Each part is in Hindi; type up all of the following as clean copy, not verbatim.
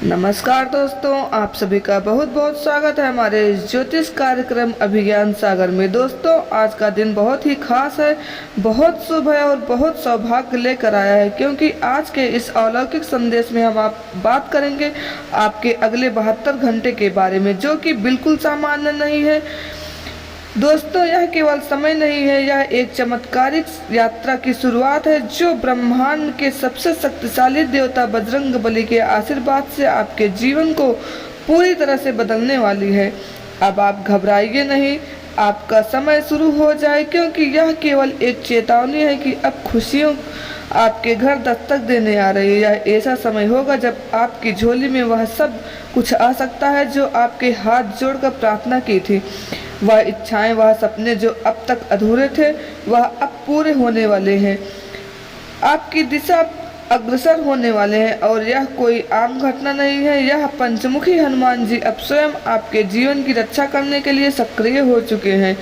नमस्कार दोस्तों, आप सभी का बहुत बहुत स्वागत है हमारे इस ज्योतिष कार्यक्रम अभिज्ञान सागर में। दोस्तों, आज का दिन बहुत ही खास है, बहुत शुभ है और बहुत सौभाग्य लेकर आया है, क्योंकि आज के इस अलौकिक संदेश में हम आप बात करेंगे आपके अगले 72 घंटे के बारे में, जो कि बिल्कुल सामान्य नहीं है। दोस्तों, यह केवल समय नहीं है, यह एक चमत्कारिक यात्रा की शुरुआत है जो ब्रह्मांड के सबसे शक्तिशाली देवता बजरंगबली के आशीर्वाद से आपके जीवन को पूरी तरह से बदलने वाली है। अब आप घबराइए नहीं, आपका समय शुरू हो जाए, क्योंकि यह केवल एक चेतावनी है कि अब खुशियों आपके घर दस्तक देने आ रही है। यह ऐसा समय होगा जब आपकी झोली में वह सब कुछ आ सकता है जो आपके हाथ जोड़कर प्रार्थना की थी। वह इच्छाएं, वह सपने जो अब तक अधूरे थे, वह अब पूरे होने वाले हैं। आपकी दिशा अग्रसर होने वाले हैं और यह कोई आम घटना नहीं है। यह पंचमुखी हनुमान जी अब स्वयं आपके जीवन की रक्षा करने के लिए सक्रिय हो चुके हैं।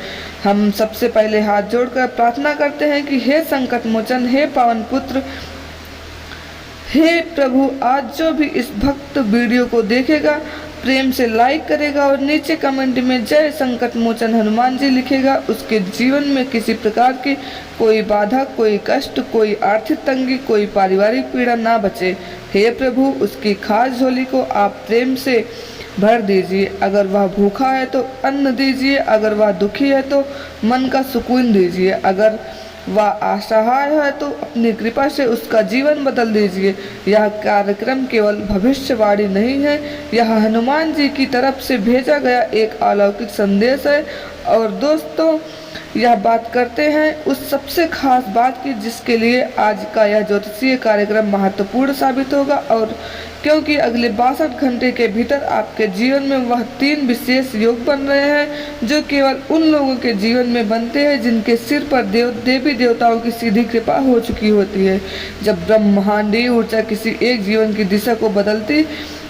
हम सबसे पहले हाथ जोड़कर प्रार्थना करते हैं कि हे संकट मोचन, हे पावन पुत्र, हे प्रभु, आज जो भी इस भक्त वीडियो को देखेगा प्रेम से लाइक करेगा और नीचे कमेंट में जय संकट मोचन हनुमान जी लिखेगा, उसके जीवन में किसी प्रकार की कोई बाधा, कोई कष्ट, कोई आर्थिक तंगी, कोई पारिवारिक पीड़ा ना बचे। हे प्रभु, उसकी खास झोली को आप प्रेम से भर दीजिए। अगर वह भूखा है तो अन्न दीजिए, अगर वह दुखी है तो मन का सुकून दीजिए, अगर वह असहाय है तो अपनी कृपा से उसका जीवन बदल दीजिए। यह कार्यक्रम केवल भविष्यवाणी नहीं है, यह हनुमान जी की तरफ से भेजा गया एक अलौकिक संदेश है। और दोस्तों, यह बात करते हैं उस सबसे खास बात की जिसके लिए आज का यह ज्योतिषीय कार्यक्रम महत्वपूर्ण साबित होगा, और क्योंकि अगले 62 घंटे के भीतर आपके जीवन में वह 3 विशेष योग बन रहे हैं जो केवल उन लोगों के जीवन में बनते हैं जिनके सिर पर देवी देवताओं की सीधी कृपा हो चुकी होती है। जब ब्रह्मांडीय ऊर्जा किसी एक जीवन की दिशा को बदलती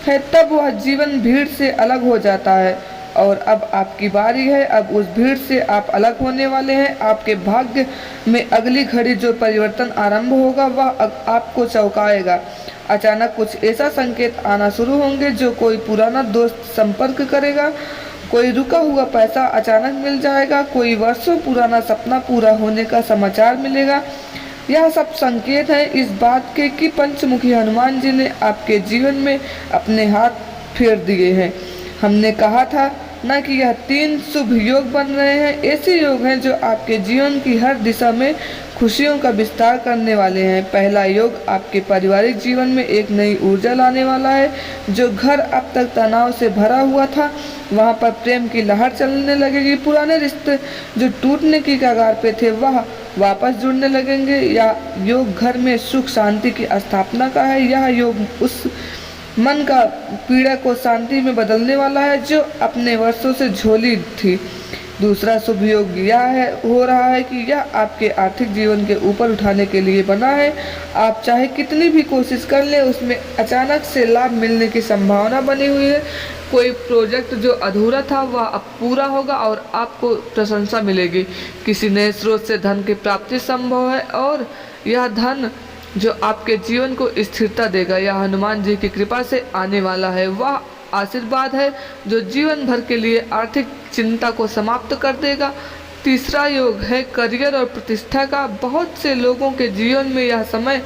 है, तब वह जीवन भीड़ से अलग हो जाता है। और अब आपकी बारी है, अब उस भीड़ से आप अलग होने वाले हैं। आपके भाग्य में अगली घड़ी जो परिवर्तन आरंभ होगा वह आपको चौंकाएगा। अचानक कुछ ऐसा संकेत आना शुरू होंगे जो कोई पुराना दोस्त संपर्क करेगा, कोई रुका हुआ पैसा अचानक मिल जाएगा, कोई वर्षों पुराना सपना पूरा होने का समाचार मिलेगा। यह सब संकेत हैं इस बात के कि पंचमुखी हनुमान जी ने आपके जीवन में अपने हाथ फेर दिए हैं। हमने कहा था न कि यह 3 शुभ योग बन रहे हैं। ऐसे योग हैं जो आपके जीवन की हर दिशा में खुशियों का विस्तार करने वाले हैं। पहला योग आपके पारिवारिक जीवन में एक नई ऊर्जा लाने वाला है। जो घर अब तक तनाव से भरा हुआ था, वहां पर प्रेम की लहर चलने लगेगी। पुराने रिश्ते जो टूटने की कगार पे थे, वह वापस जुड़ने लगेंगे। यह योग घर में सुख शांति की स्थापना का है। यह योग उस मन का पीड़ा को शांति में बदलने वाला है जो अपने वर्षों से झोली थी। दूसरा शुभ योग यह हो रहा है कि यह आपके आर्थिक जीवन के ऊपर उठाने के लिए बना है। आप चाहे कितनी भी कोशिश कर लें, उसमें अचानक से लाभ मिलने की संभावना बनी हुई है। कोई प्रोजेक्ट जो अधूरा था वह अब पूरा होगा और आपको प्रशंसा मिलेगी। किसी नए स्रोत से धन की प्राप्ति संभव है और यह धन जो आपके जीवन को स्थिरता देगा। यह हनुमान जी की कृपा से आने वाला है। वह आशीर्वाद है जो जीवन भर के लिए आर्थिक चिंता को समाप्त कर देगा। तीसरा योग है करियर और प्रतिष्ठा का। बहुत से लोगों के जीवन में यह समय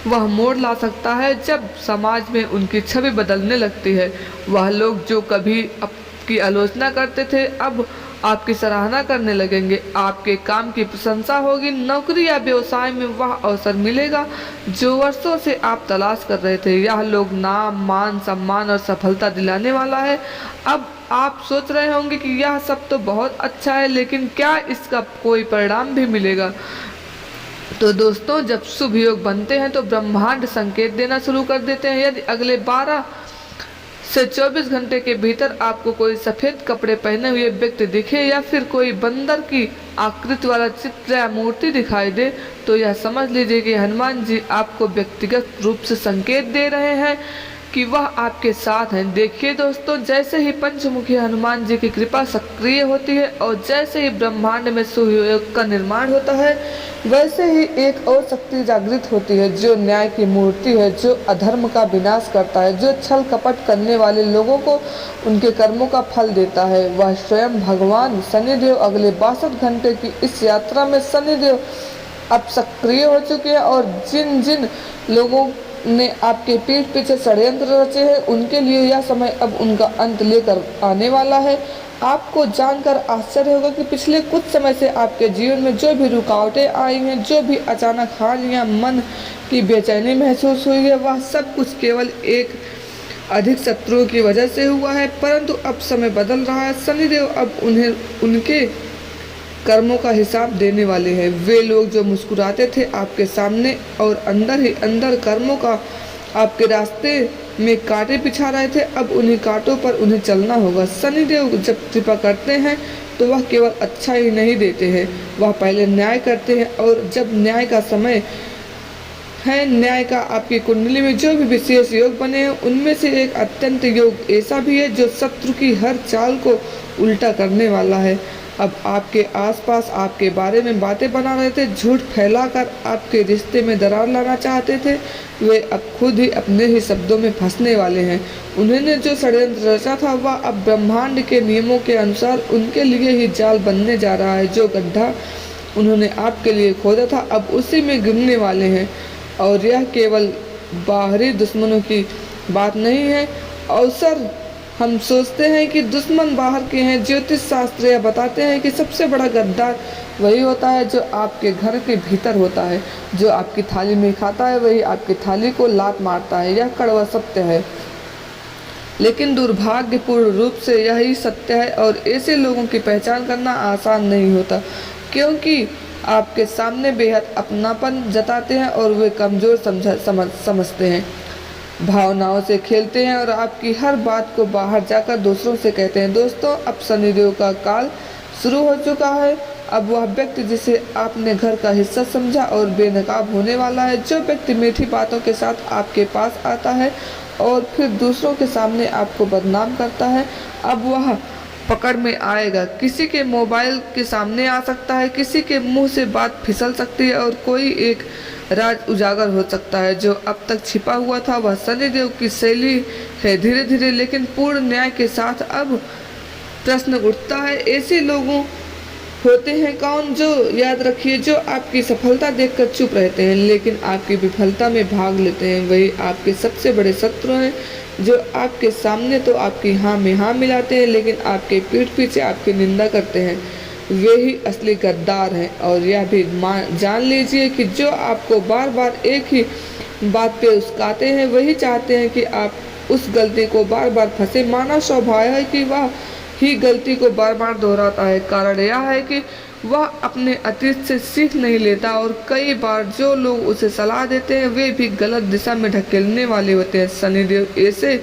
वह मोड़ ला सकता है जब समाज में उनकी छवि बदलने लगती है। वह लोग जो कभी आपकी आलोचना करते थे, अब आपकी सराहना करने लगेंगे। आपके काम की प्रशंसा होगी। नौकरी या व्यवसाय में वह अवसर मिलेगा जो वर्षों से आप तलाश कर रहे थे। यह लोग नाम, मान, सम्मान और सफलता दिलाने वाला है। अब आप सोच रहे होंगे कि यह सब तो बहुत अच्छा है, लेकिन क्या इसका कोई परिणाम भी मिलेगा? तो दोस्तों, जब शुभ योग बनते हैं तो ब्रह्मांड संकेत देना शुरू कर देते हैं। यदि अगले 12 से 24 घंटे के भीतर आपको कोई सफ़ेद कपड़े पहने हुए व्यक्ति दिखे या फिर कोई बंदर की आकृति वाला चित्र या मूर्ति दिखाई दे, तो यह समझ लीजिए कि हनुमान जी आपको व्यक्तिगत रूप से संकेत दे रहे हैं कि वह आपके साथ हैं। देखिए दोस्तों, जैसे ही पंचमुखी हनुमान जी की कृपा सक्रिय होती है और जैसे ही ब्रह्मांड में सुयोग का निर्माण होता है, वैसे ही एक और शक्ति जागृत होती है जो न्याय की मूर्ति है, जो अधर्म का विनाश करता है, जो छल कपट करने वाले लोगों को उनके कर्मों का फल देता है। वह स्वयं भगवान शनिदेव अगले 62 घंटे की इस यात्रा में शनिदेव अब सक्रिय हो चुके हैं और जिन जिन लोगों ने आपके पीठ पीछे षड्यंत्र रचे हैं, उनके लिए यह समय अब उनका अंत लेकर आने वाला है। आपको जानकर आश्चर्य होगा कि पिछले कुछ समय से आपके जीवन में जो भी रुकावटें आई हैं, जो भी अचानक हार या मन की बेचैनी महसूस हुई है, वह सब कुछ केवल एक अधिक शत्रुओं की वजह से हुआ है। परंतु अब समय बदल रहा है। शनिदेव अब उन्हें उनके कर्मों का हिसाब देने वाले हैं। वे लोग जो मुस्कुराते थे आपके सामने और अंदर ही अंदर कर्मों का आपके रास्ते में कांटे बिछा रहे थे, अब उन्हीं कांटों पर उन्हें चलना होगा। शनिदेव जब कृपा करते हैं तो वह केवल अच्छा ही नहीं देते हैं, वह पहले न्याय करते हैं। और जब न्याय का समय है, न्याय का आपकी कुंडली में जो भी विशेष योग बने हैं, उनमें से एक अत्यंत योग ऐसा भी है जो शत्रु की हर चाल को उल्टा करने वाला है। अब आपके आसपास आपके बारे में बातें बना रहे थे, झूठ फैलाकर आपके रिश्ते में दरार लाना चाहते थे, वे अब खुद ही अपने ही शब्दों में फंसने वाले हैं। उन्होंने जो षड्यंत्र रचा था वह अब ब्रह्मांड के नियमों के अनुसार उनके लिए ही जाल बनने जा रहा है। जो गड्ढा उन्होंने आपके लिए खोदा था अब उसी में गिरने वाले हैं। और यह केवल बाहरी दुश्मनों की बात नहीं है। अवसर हम सोचते हैं कि दुश्मन बाहर के हैं। ज्योतिष शास्त्र यह बताते हैं कि सबसे बड़ा गद्दार वही होता है जो आपके घर के भीतर होता है। जो आपकी थाली में खाता है वही आपकी थाली को लात मारता है। यह कड़वा सत्य है, लेकिन दुर्भाग्यपूर्ण रूप से यही सत्य है। और ऐसे लोगों की पहचान करना आसान नहीं होता, क्योंकि आपके सामने बेहद अपनापन जताते हैं और वे कमज़ोर समझते हैं, भावनाओं से खेलते हैं और आपकी हर बात को बाहर जाकर दूसरों से कहते हैं। दोस्तों, अब शनिदेव का काल शुरू हो चुका है। अब वह व्यक्ति जिसे आपने घर का हिस्सा समझा और बेनकाब होने वाला है। जो व्यक्ति मीठी बातों के साथ आपके पास आता है और फिर दूसरों के सामने आपको बदनाम करता है, अब वह पकड़ में आएगा। किसी के मोबाइल के सामने आ सकता है, किसी के मुंह से बात फिसल सकती है और कोई एक राज उजागर हो सकता है जो अब तक छिपा हुआ था। वह शनिदेव की शैली है, धीरे धीरे लेकिन पूर्ण न्याय के साथ। अब प्रश्न उठता है, ऐसे लोगों होते हैं कौन जो, याद रखिए, जो आपकी सफलता देखकर चुप रहते हैं लेकिन आपकी विफलता में भाग लेते हैं। वही आपके सबसे बड़े शत्रु हैं, जो आपके सामने तो आपकी हाँ में हाँ मिलाते हैं लेकिन आपके पीठ पीछे आपकी निंदा करते हैं। वे ही असली गद्दार हैं। और यह भी जान लीजिए कि जो आपको बार बार एक ही बात पे उस्काते हैं, वही चाहते हैं कि आप उस गलती को बार बार फंसे। मानव स्वभाव है कि वह ही गलती को बार बार दोहराता है। कारण यह है कि वह अपने अतीत से सीख नहीं लेता और कई बार जो लोग उसे सलाह देते हैं वे भी गलत दिशा में ढकेलने वाले होते हैं। शनिदेव ऐसे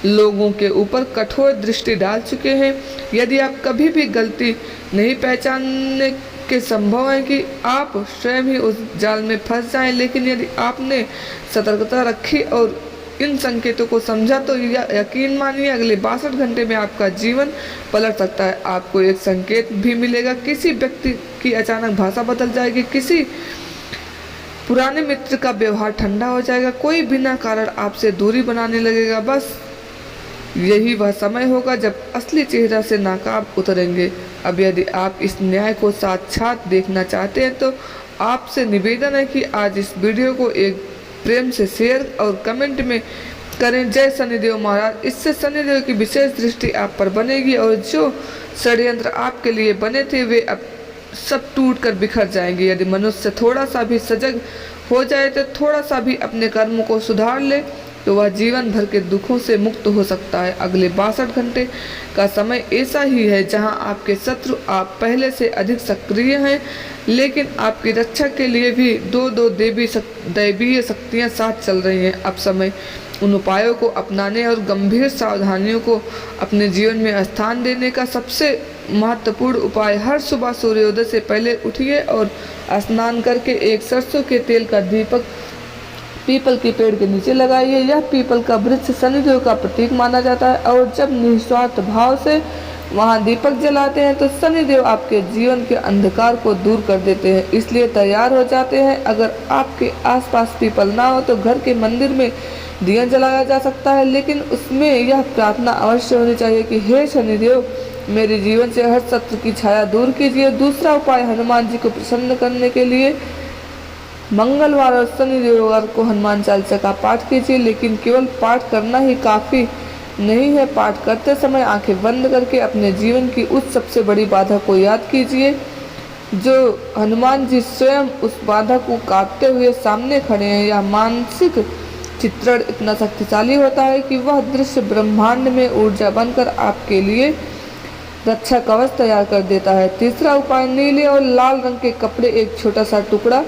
लोगों के ऊपर कठोर दृष्टि डाल चुके हैं। यदि आप कभी भी गलती नहीं पहचानने के संभव है कि आप स्वयं ही उस जाल में फंस जाएं, लेकिन यदि आपने सतर्कता रखी और इन संकेतों को समझा तो यकीन मानिए अगले 62 घंटे में आपका जीवन पलट सकता है। आपको एक संकेत भी मिलेगा, किसी व्यक्ति की अचानक भाषा बदल जाएगी, किसी पुराने मित्र का व्यवहार ठंडा हो जाएगा, कोई बिना कारण आपसे दूरी बनाने लगेगा। बस यही वह समय होगा जब असली चेहरा से नकाब उतरेंगे। अब यदि आप इस न्याय को साक्षात देखना चाहते हैं तो आपसे निवेदन है कि आज इस वीडियो को एक प्रेम से शेयर और कमेंट में करें, जय शनिदेव महाराज। इससे शनिदेव की विशेष दृष्टि आप पर बनेगी और जो षड्यंत्र आपके लिए बने थे वे अब सब टूट कर बिखर जाएंगे। यदि मनुष्य थोड़ा सा भी सजग हो जाए तो थोड़ा सा भी अपने कर्मों को सुधार ले तो वह जीवन भर के दुखों से मुक्त हो सकता है। अगले 62 घंटे का समय ऐसा ही है जहां आपके शत्रु आप पहले से अधिक सक्रिय हैं, लेकिन आपकी रक्षा के लिए भी दो दैवीय शक्तियां साथ चल रही हैं। अब समय उन उपायों को अपनाने और गंभीर सावधानियों को अपने जीवन में स्थान देने का सबसे महत्वपूर्ण उपाय, हर सुबह सूर्योदय से पहले उठिए और स्नान करके एक सरसों के तेल का दीपक पीपल के पेड़ के नीचे लगाइए। यह पीपल का वृक्ष शनिदेव का प्रतीक माना जाता है और जब निस्वार्थ भाव से वहां दीपक जलाते हैं तो शनिदेव आपके जीवन के अंधकार को दूर कर देते हैं, इसलिए तैयार हो जाते हैं। अगर आपके आसपास पीपल ना हो तो घर के मंदिर में दिया जलाया जा सकता है, लेकिन उसमें यह प्रार्थना अवश्य होनी चाहिए कि हे शनिदेव, मेरे जीवन से हर शत्रु की छाया दूर कीजिए। दूसरा उपाय, हनुमान जी को प्रसन्न करने के लिए मंगलवार और शनिवार को हनुमान चालीसा का पाठ कीजिए, लेकिन केवल पाठ करना ही काफ़ी नहीं है। पाठ करते समय आंखें बंद करके अपने जीवन की उस सबसे बड़ी बाधा को याद कीजिए जो हनुमान जी स्वयं उस बाधा को काटते हुए सामने खड़े हैं। यह मानसिक चित्रण इतना शक्तिशाली होता है कि वह दृश्य ब्रह्मांड में ऊर्जा बनकर आपके लिए रक्षा कवच तैयार कर देता है। तीसरा उपाय, नीले और लाल रंग के कपड़े, एक छोटा सा टुकड़ा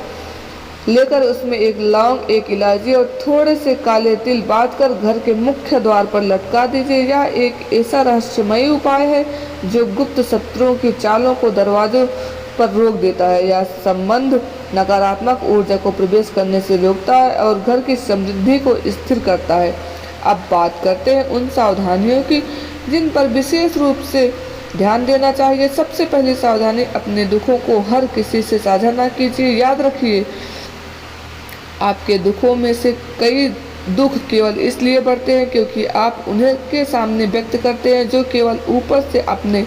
लेकर उसमें एक लौंग, एक इलायची और थोड़े से काले तिल बांधकर घर के मुख्य द्वार पर लटका दीजिए। यह एक ऐसा रहस्यमयी उपाय है जो गुप्त शत्रुओं की चालों को दरवाजों पर रोक देता है। यह संबंध नकारात्मक ऊर्जा को प्रवेश करने से रोकता है और घर की समृद्धि को स्थिर करता है। अब बात करते हैं उन सावधानियों की जिन पर विशेष रूप से ध्यान देना चाहिए। सबसे पहली सावधानी, अपने दुखों को हर किसी से साझा न कीजिए। याद रखिए, आपके दुखों में से कई दुख केवल इसलिए बढ़ते हैं क्योंकि आप उन्हें के सामने व्यक्त करते हैं, जो केवल ऊपर से अपने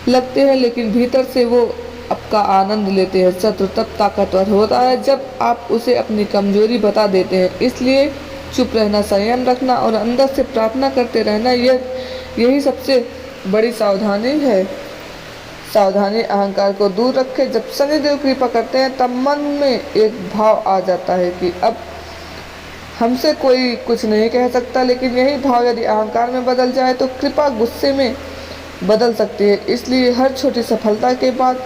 लगते हैं लेकिन भीतर से वो आपका आनंद लेते हैं। शत्रु तब ताकतवर होता है जब आप उसे अपनी कमजोरी बता देते हैं, इसलिए चुप रहना, संयम रखना और अंदर से प्रार्थना करते रहना, यही सबसे बड़ी सावधानी है। सावधानी अहंकार को दूर रखें। जब शनिदेव कृपा करते हैं तब मन में एक भाव आ जाता है कि अब हमसे कोई कुछ नहीं कह सकता, लेकिन यही भाव यदि अहंकार में बदल जाए तो कृपा गुस्से में बदल सकती है। इसलिए हर छोटी सफलता के बाद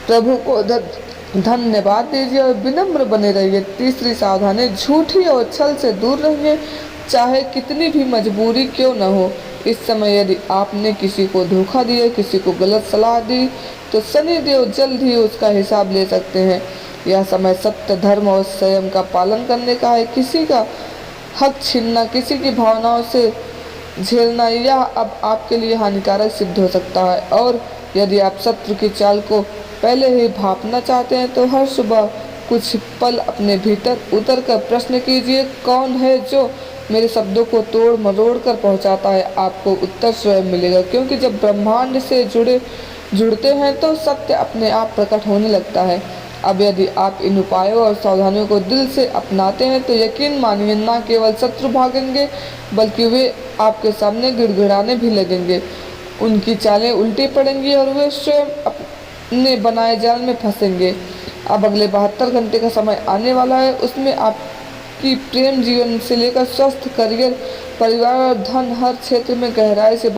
प्रभु को धन्यवाद दीजिए और विनम्र बने रहिए। तीसरी सावधानी, झूठी और छल से दूर रहिए, चाहे कितनी भी मजबूरी क्यों न हो। इस समय यदि आपने किसी को धोखा दिया, किसी को गलत सलाह दी, तो शनिदेव जल्द ही उसका हिसाब ले सकते हैं। यह समय सत्य, धर्म और संयम का पालन करने का है। किसी का हक छीनना, किसी की भावनाओं से झेलना, यह अब आपके लिए हानिकारक सिद्ध हो सकता है। और यदि आप शत्रु की चाल को पहले ही भांपना चाहते हैं तो हर सुबह कुछ पल अपने भीतर उतर कर प्रश्न कीजिए, कौन है जो मेरे शब्दों को तोड़ मरोड़ कर पहुंचाता है। आपको उत्तर स्वयं मिलेगा, क्योंकि जब ब्रह्मांड से जुड़ते हैं तो सत्य अपने आप प्रकट होने लगता है। अब यदि आप इन उपायों और सावधानियों को दिल से अपनाते हैं तो यकीन मानिए, न केवल शत्रु भागेंगे बल्कि वे आपके सामने गिड़गिड़ाने भी लगेंगे। उनकी चालें उल्टी पड़ेंगी और वे स्वयं अपने बनाए जाल में फंसेंगे। अब अगले 72 घंटे का समय आने वाला है, उसमें आपकी प्रेम जीवन से लेकर स्वस्थ, करियर, परिवार और धन हर क्षेत्र में गहराई से